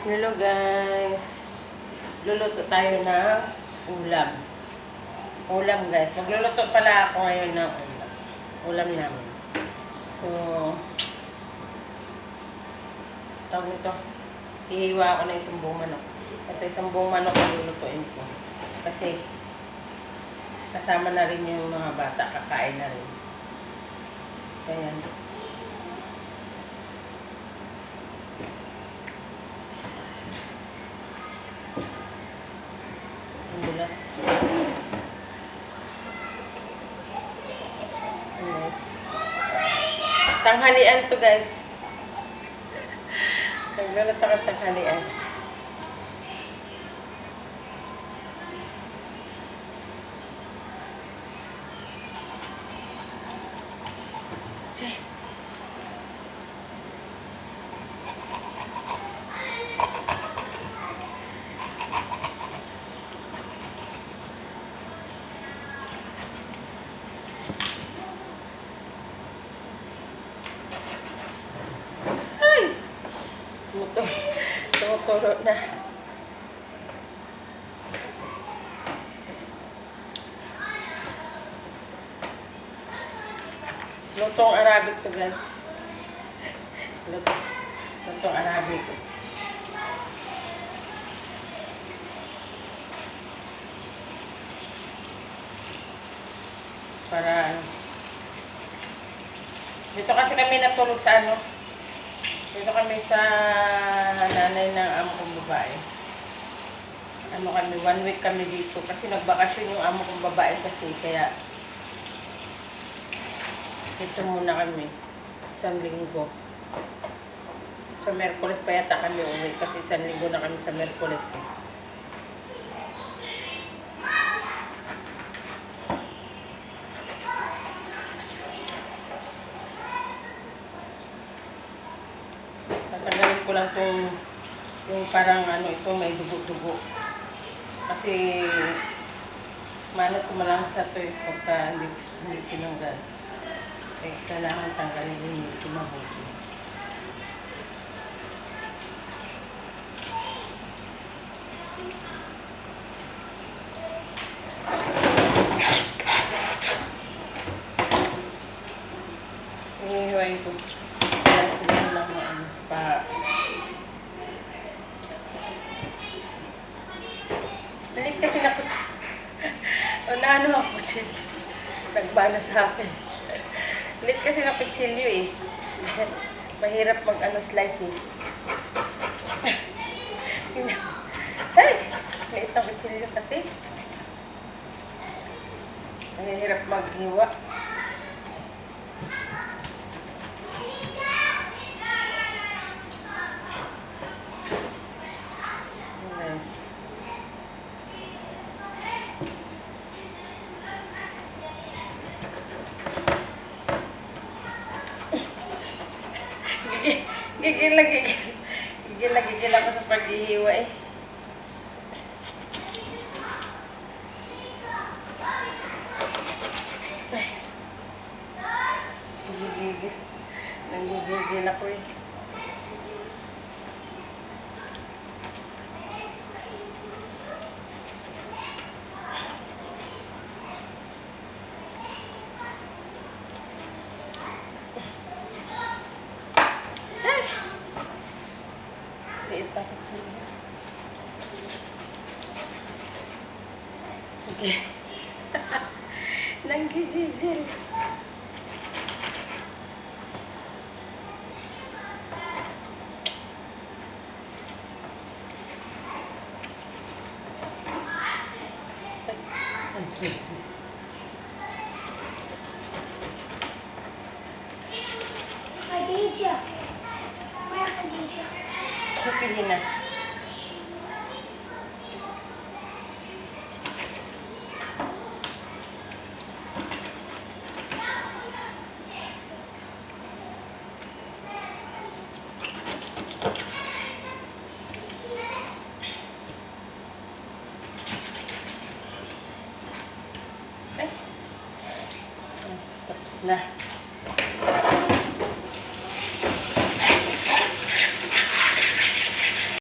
Hello guys. Luluto tayo ng ulam. Ulam guys. Magluluto pala ako ngayon ng ulam. Ulam namin. So, tawag nito. Ihiwa ako ng isang buong manok. Ito isang buong manok ang lulutuin ko. Kasi, kasama na rin yung mga bata. Kakain na rin. So, ayan. Bulas. Yes. Tanghalian to guys. Naglalata ka tanghalian. Tumuturo na. Lutong Arabic to guys. Lutong Arabic. Para dito kasi kami natulog sa ano. Dito kami sa nanay ng amo kong babae. Ano kami, 1 week kami dito. Kasi nagbakasyon yung amo kong babae kasi. Kaya, dito muna kami. Isang linggo. So, Merkules pa yata kami uwi. Kasi isang linggo na kami sa Merkules eh. Tatanggalin ko lang yung parang ano ito may dugo-dugo. Kasi manot ko malang sa ito pagka hindi tinanggal. Eh, kailangan tanggalin din yung mabuti. Ihiwain ko. Balik kasi na kutsilyo. O naano ang kutsilyo. Nagbana sa akin. Balik kasi na kutsilyo eh. Mahirap mag slice eh. Ay! Liit na kutsilyo kasi. Mahirap maghiwa. Gigil ako sa paghihiwa eh. Nanggigigil ako eh. Liit na kutsilyo. Okay. Nanggigigil. Khadija. Where Khadija? Pili na. Ay. Tapos na.